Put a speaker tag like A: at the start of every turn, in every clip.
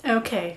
A: Okay,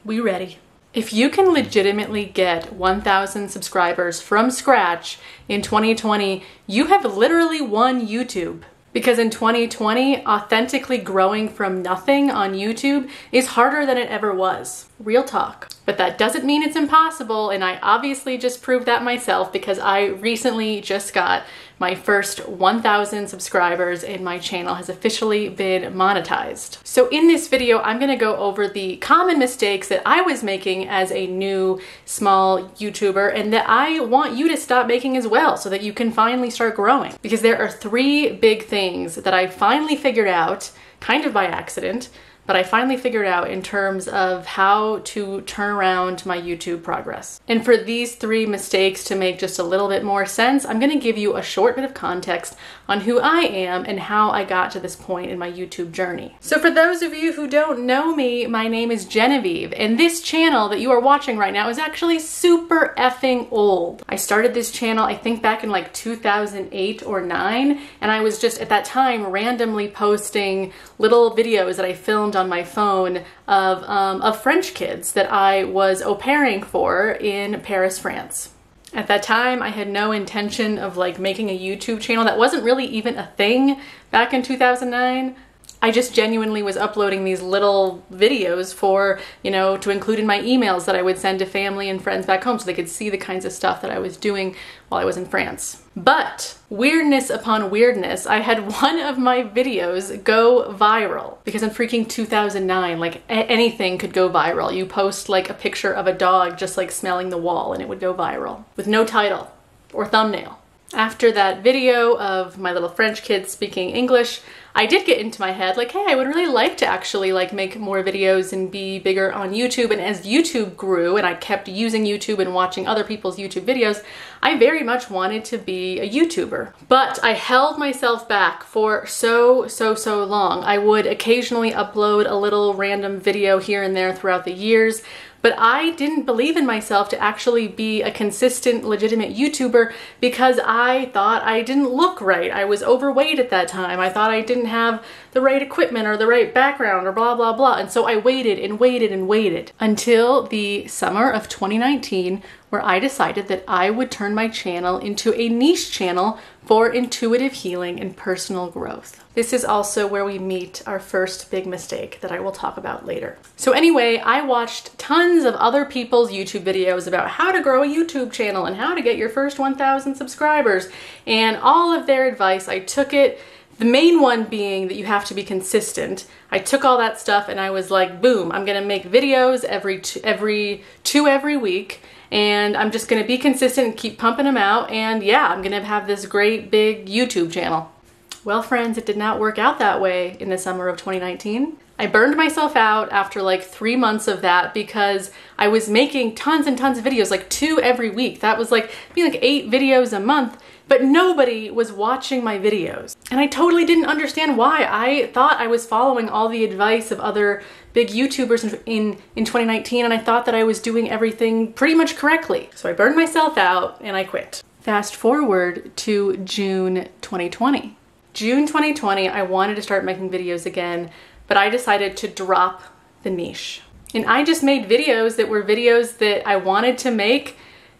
A: we ready. If you can legitimately get 1,000 subscribers from scratch in 2020, you have literally won YouTube. Because in 2020, authentically growing from nothing on YouTube is harder than it ever was. Real talk. But that doesn't mean it's impossible, and I obviously just proved that myself because I recently just got my first 1,000 subscribers and my channel has officially been monetized. So in this video, I'm gonna go over the common mistakes that I was making as a new small YouTuber and that I want you to stop making as well so that you can finally start growing. Because there are three big things that I finally figured out, kind of by accident, but I finally figured out in terms of how to turn around my YouTube progress. And for these three mistakes to make just a little bit more sense, I'm gonna give you a short bit of context on who I am and how I got to this point in my YouTube journey. So for those of you who don't know me, my name is Genevieve, and this channel that you are watching right now is actually super effing old. I started this channel, I think back in like 2008 or 9, and I was just at that time randomly posting little videos that I filmed on my phone of French kids that I was au pairing for in Paris, France. At that time, I had no intention of like making a YouTube channel. That wasn't really even a thing back in 2009. I just genuinely was uploading these little videos for, you know, to include in my emails that I would send to family and friends back home so they could see the kinds of stuff that I was doing while I was in France. But weirdness upon weirdness, I had one of my videos go viral because in freaking 2009, like anything could go viral. You post like a picture of a dog just like smelling the wall and it would go viral with no title or thumbnail. After that video of my little French kids speaking English, I did get into my head like, hey, I would really like to actually like make more videos and be bigger on YouTube. And as YouTube grew and I kept using YouTube and watching other people's YouTube videos, I very much wanted to be a YouTuber. But I held myself back for so long. I would occasionally upload a little random video here and there throughout the years, but I didn't believe in myself to actually be a consistent, legitimate YouTuber because I thought I didn't look right. I was overweight at that time. I thought I didn't have the right equipment or the right background or blah, blah, blah. And so I waited and waited and waited until the summer of 2019, where I decided that I would turn my channel into a niche channel for intuitive healing and personal growth. This is also where we meet our first big mistake that I will talk about later. So anyway, I watched tons of other people's YouTube videos about how to grow a YouTube channel and how to get your first 1,000 subscribers, and all of their advice, I took it. The main one being that you have to be consistent. I took all that stuff and I was like, boom, I'm gonna make videos every two week, and I'm just gonna be consistent and keep pumping them out, and yeah, I'm gonna have this great big YouTube channel. Well, friends, it did not work out that way in the summer of 2019. I burned myself out after like 3 months of that because I was making tons and tons of videos, like 2 every week. That was like being like 8 videos a month, but nobody was watching my videos. And I totally didn't understand why. I thought I was following all the advice of other big YouTubers in 2019, and I thought that I was doing everything pretty much correctly. So I burned myself out and I quit. Fast forward to June 2020. June 2020, I wanted to start making videos again, but I decided to drop the niche. And I just made videos that were videos that I wanted to make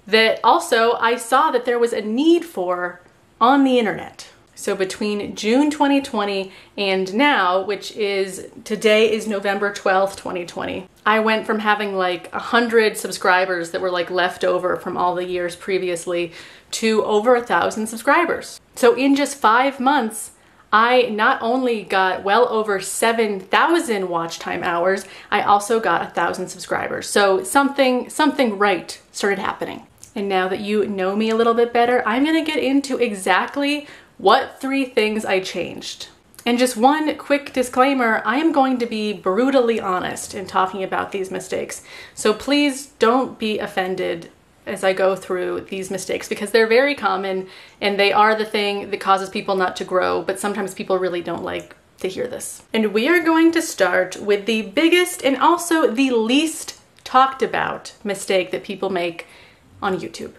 A: that also I saw that there was a need for on the internet. So between June 2020 and now, which is, today is November 12th, 2020, I went from having like 100 subscribers that were like left over from all the years previously to over 1,000 subscribers. So in just 5 months, I not only got well over 7,000 watch time hours, I also got 1,000 subscribers. So something right started happening. And now that you know me a little bit better, I'm gonna get into exactly what 3 things I changed. And just one quick disclaimer, I am going to be brutally honest in talking about these mistakes. So please don't be offended as I go through these mistakes because they're very common and they are the thing that causes people not to grow, but sometimes people really don't like to hear this. And we are going to start with the biggest and also the least talked about mistake that people make on YouTube.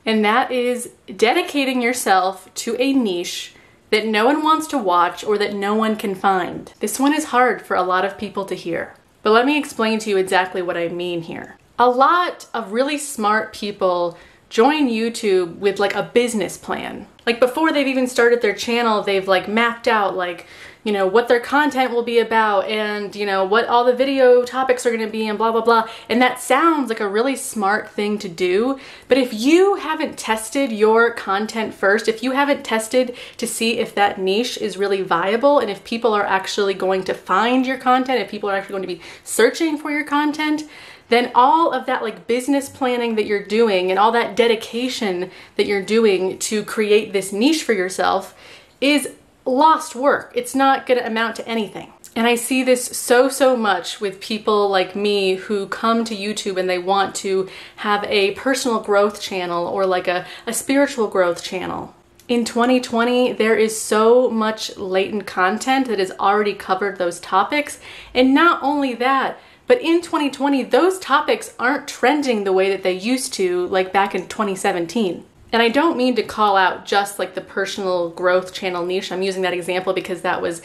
A: And that is dedicating yourself to a niche that no one wants to watch or that no one can find. This one is hard for a lot of people to hear. But let me explain to you exactly what I mean here. A lot of really smart people join YouTube with like a business plan. Like before they've even started their channel, they've like mapped out like, you know, what their content will be about and, you know, what all the video topics are going to be and blah, blah, blah. And that sounds like a really smart thing to do. But if you haven't tested your content first, if you haven't tested to see if that niche is really viable and if people are actually going to find your content, if people are actually going to be searching for your content, then all of that like business planning that you're doing and all that dedication that you're doing to create this niche for yourself is lost work. It's not going to amount to anything. And I see this so much with people like me who come to YouTube and they want to have a personal growth channel or like a spiritual growth channel. In 2020, there is so much latent content that has already covered those topics. And not only that, but in 2020, those topics aren't trending the way that they used to, like back in 2017. And I don't mean to call out just like the personal growth channel niche. I'm using that example because that was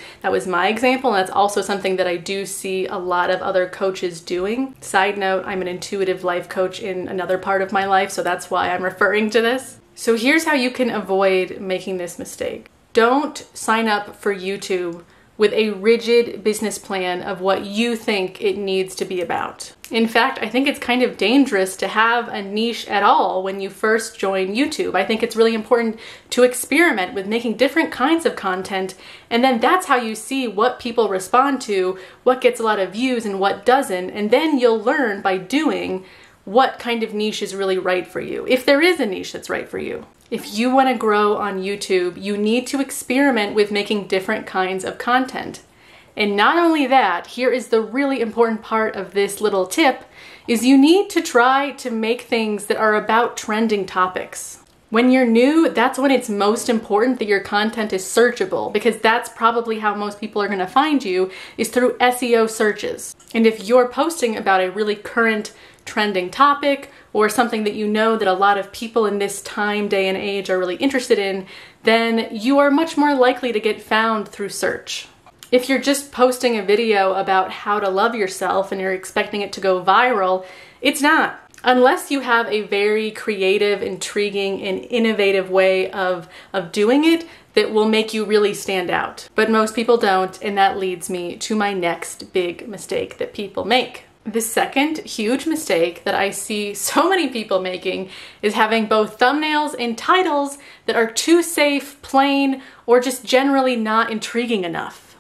A: my example, and that's also something that I do see a lot of other coaches doing. Side note, I'm an intuitive life coach in another part of my life, so that's why I'm referring to this. So here's how you can avoid making this mistake. Don't sign up for YouTube with a rigid business plan of what you think it needs to be about. In fact, I think it's kind of dangerous to have a niche at all when you first join YouTube. I think it's really important to experiment with making different kinds of content, and then that's how you see what people respond to, what gets a lot of views and what doesn't, and then you'll learn by doing what kind of niche is really right for you, if there is a niche that's right for you. If you want to grow on YouTube, you need to experiment with making different kinds of content. And not only that, here is the really important part of this little tip, is you need to try to make things that are about trending topics. When you're new, that's when it's most important that your content is searchable, because that's probably how most people are going to find you, is through SEO searches. And if you're posting about a really current trending topic or something that you know that a lot of people in this time, day, and age are really interested in, then you are much more likely to get found through search. If you're just posting a video about how to love yourself and you're expecting it to go viral, it's not. Unless you have a very creative, intriguing, and innovative way of doing it that will make you really stand out. But most people don't, and that leads me to my next big mistake that people make. The second huge mistake that I see so many people making is having both thumbnails and titles that are too safe, plain, or just generally not intriguing enough.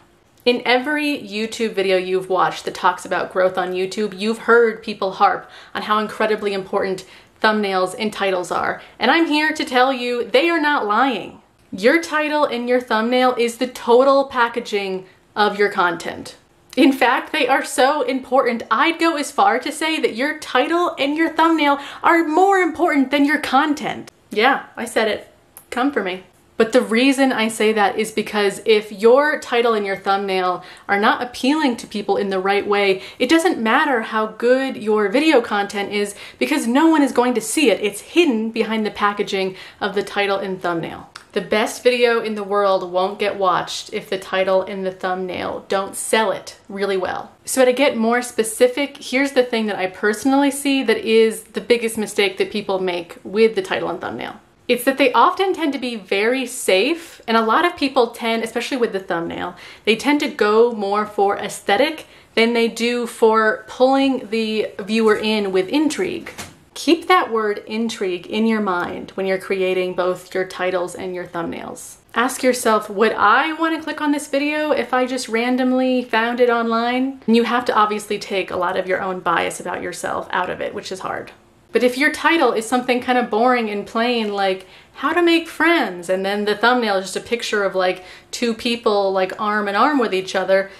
A: In every YouTube video you've watched that talks about growth on YouTube, you've heard people harp on how incredibly important thumbnails and titles are. And I'm here to tell you they are not lying. Your title and your thumbnail is the total packaging of your content. In fact, they are so important. I'd go as far to say that your title and your thumbnail are more important than your content. Yeah, I said it. Come for me. But the reason I say that is because if your title and your thumbnail are not appealing to people in the right way, it doesn't matter how good your video content is because no one is going to see it. It's hidden behind the packaging of the title and thumbnail. The best video in the world won't get watched if the title and the thumbnail don't sell it really well. So to get more specific, here's the thing that I personally see that is the biggest mistake that people make with the title and thumbnail. It's that they often tend to be very safe, and a lot of people tend, especially with the thumbnail, they tend to go more for aesthetic than they do for pulling the viewer in with intrigue. Keep that word intrigue in your mind when you're creating both your titles and your thumbnails. Ask yourself, would I want to click on this video if I just randomly found it online? And you have to obviously take a lot of your own bias about yourself out of it, which is hard. But if your title is something kind of boring and plain, like how to make friends, and then the thumbnail is just a picture of like two people like arm in arm with each other,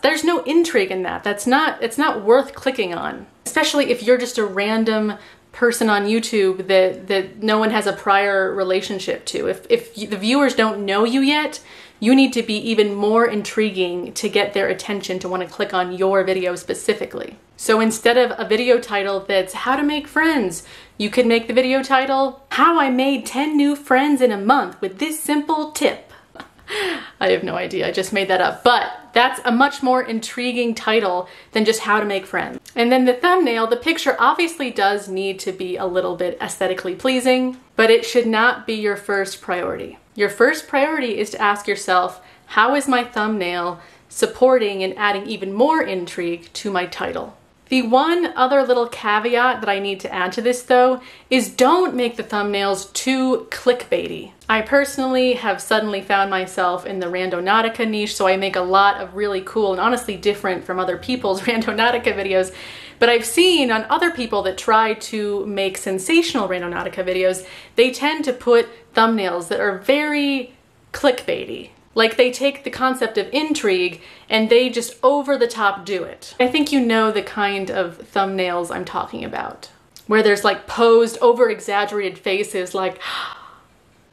A: there's no intrigue in that. It's not worth clicking on. Especially if you're just a random person on YouTube that no one has a prior relationship to. If the viewers don't know you yet, you need to be even more intriguing to get their attention to want to click on your video specifically. So instead of a video title that's how to make friends, you could make the video title, How I Made 10 New Friends in a Month with This Simple Tip. I have no idea, I just made that up. But That's a much more intriguing title than just how to make friends. And then the thumbnail, the picture obviously does need to be a little bit aesthetically pleasing, but it should not be your first priority. Your first priority is to ask yourself, how is my thumbnail supporting and adding even more intrigue to my title? The one other little caveat that I need to add to this though is don't make the thumbnails too clickbaity. I personally have suddenly found myself in the Randonautica niche, so I make a lot of really cool and honestly different from other people's Randonautica videos. But I've seen on other people that try to make sensational Randonautica videos, they tend to put thumbnails that are very clickbaity. Like they take the concept of intrigue and they just over the top do it. I think you know the kind of thumbnails I'm talking about, where there's like posed, over exaggerated faces like,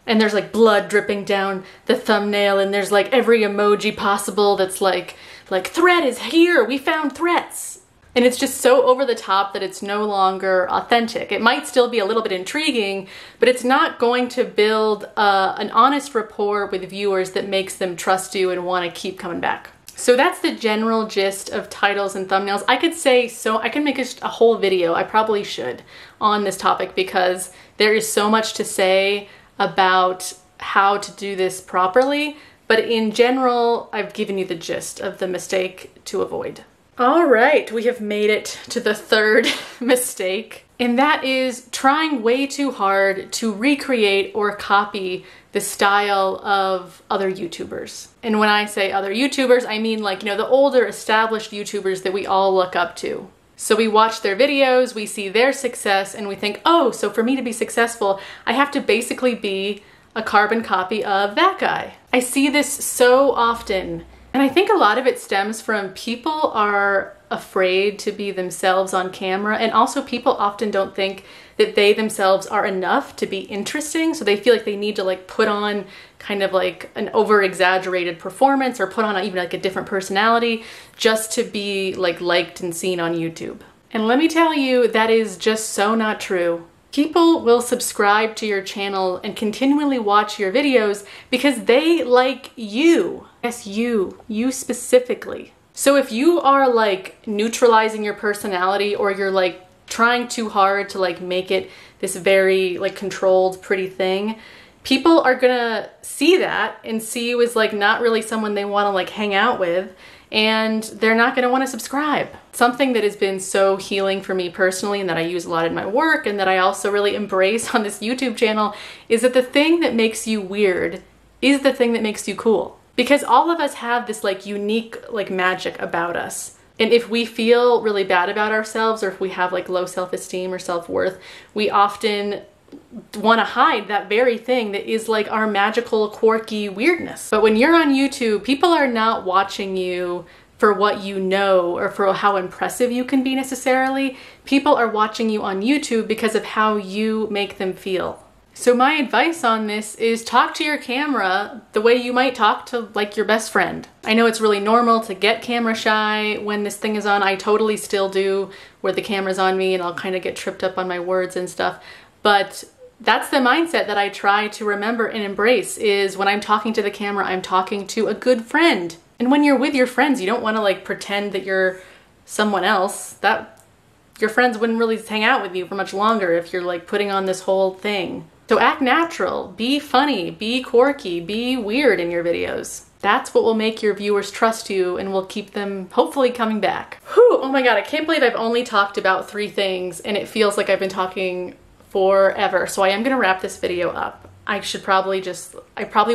A: and there's like blood dripping down the thumbnail and there's like every emoji possible that's like threat is here, we found threats. And it's just so over the top that it's no longer authentic. It might still be a little bit intriguing, but it's not going to build an honest rapport with viewers that makes them trust you and want to keep coming back. So that's the general gist of titles and thumbnails. I could say, so I can make a whole video, I probably should, on this topic because there is so much to say about how to do this properly. But in general, I've given you the gist of the mistake to avoid. All right, we have made it to the third mistake, and that is trying way too hard to recreate or copy the style of other YouTubers. And when I say other YouTubers, I mean like, you know, the older established YouTubers that we all look up to. So we watch their videos, we see their success, and we think, oh, so for me to be successful, I have to basically be a carbon copy of that guy. I see this so often. And I think a lot of it stems from people are afraid to be themselves on camera, and also people often don't think that they themselves are enough to be interesting, so they feel like they need to like put on kind of like an over-exaggerated performance or put on even like a different personality just to be like liked and seen on YouTube. And let me tell you, that is just so not true. People will subscribe to your channel and continually watch your videos because they like you. Yes, you specifically. So if you are like neutralizing your personality or you're like trying too hard to like make it this very like controlled, pretty thing, people are gonna see that and see you as like not really someone they wanna like hang out with, and they're not gonna wanna subscribe. Something that has been so healing for me personally and that I use a lot in my work and that I also really embrace on this YouTube channel is that the thing that makes you weird is the thing that makes you cool. Because all of us have this like unique like magic about us. And if we feel really bad about ourselves or if we have like low self-esteem or self-worth, we often want to hide that very thing that is like our magical, quirky weirdness. But when you're on YouTube, people are not watching you for what you know or for how impressive you can be necessarily. People are watching you on YouTube because of how you make them feel. So my advice on this is talk to your camera the way you might talk to like your best friend. I know it's really normal to get camera shy when this thing is on. I totally still do, where the camera's on me and I'll kind of get tripped up on my words and stuff. But that's the mindset that I try to remember and embrace, is when I'm talking to the camera, I'm talking to a good friend. And when you're with your friends, you don't want to like pretend that you're someone else. That your friends wouldn't really hang out with you for much longer if you're like putting on this whole thing. So act natural, be funny, be quirky, be weird in your videos. That's what will make your viewers trust you and will keep them hopefully coming back. Whew, oh my God, I can't believe I've only talked about 3 things and it feels like I've been talking forever. So I am gonna wrap this video up. I probably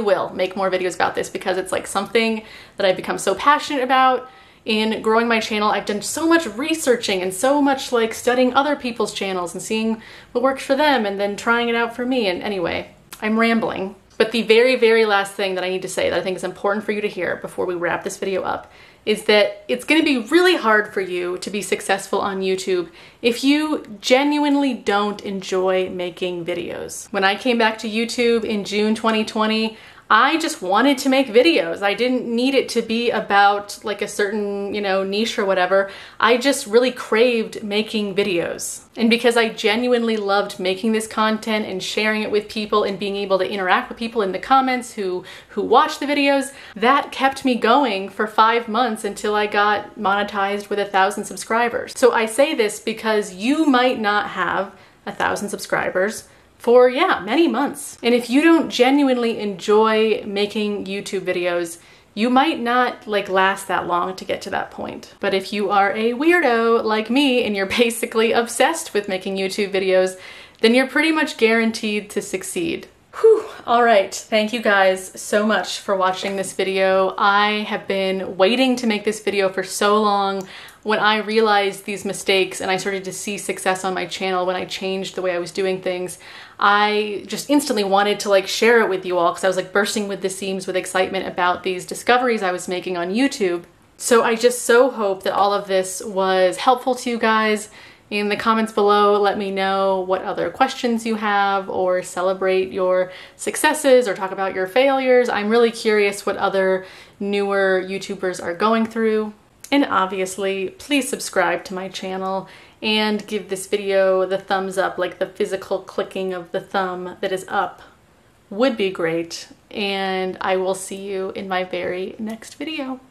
A: will make more videos about this because it's like something that I've become so passionate about. In growing my channel, I've done so much researching and so much like studying other people's channels and seeing what works for them and then trying it out for me. And anyway, I'm rambling. But the very, very last thing that I need to say that I think is important for you to hear before we wrap this video up is that it's going to be really hard for you to be successful on YouTube if you genuinely don't enjoy making videos. When I came back to YouTube in June 2020, I just wanted to make videos. I didn't need it to be about like a certain, niche or whatever. I just really craved making videos. And because I genuinely loved making this content and sharing it with people and being able to interact with people in the comments who watch the videos, that kept me going for 5 months until I got monetized with 1,000 subscribers. So I say this because you might not have 1,000 subscribers for, many months. And if you don't genuinely enjoy making YouTube videos, you might not last that long to get to that point. But if you are a weirdo like me and you're basically obsessed with making YouTube videos, then you're pretty much guaranteed to succeed. Whew. All right, thank you guys so much for watching this video. I have been waiting to make this video for so long. When I realized these mistakes and I started to see success on my channel when I changed the way I was doing things, I just instantly wanted to share it with you all because I was bursting with the seams with excitement about these discoveries I was making on YouTube. So I just so hope that all of this was helpful to you guys. In the comments below, let me know what other questions you have, or celebrate your successes or talk about your failures. I'm really curious what other newer YouTubers are going through. And obviously, please subscribe to my channel and give this video the thumbs up, the physical clicking of the thumb that is up would be great. And I will see you in my very next video.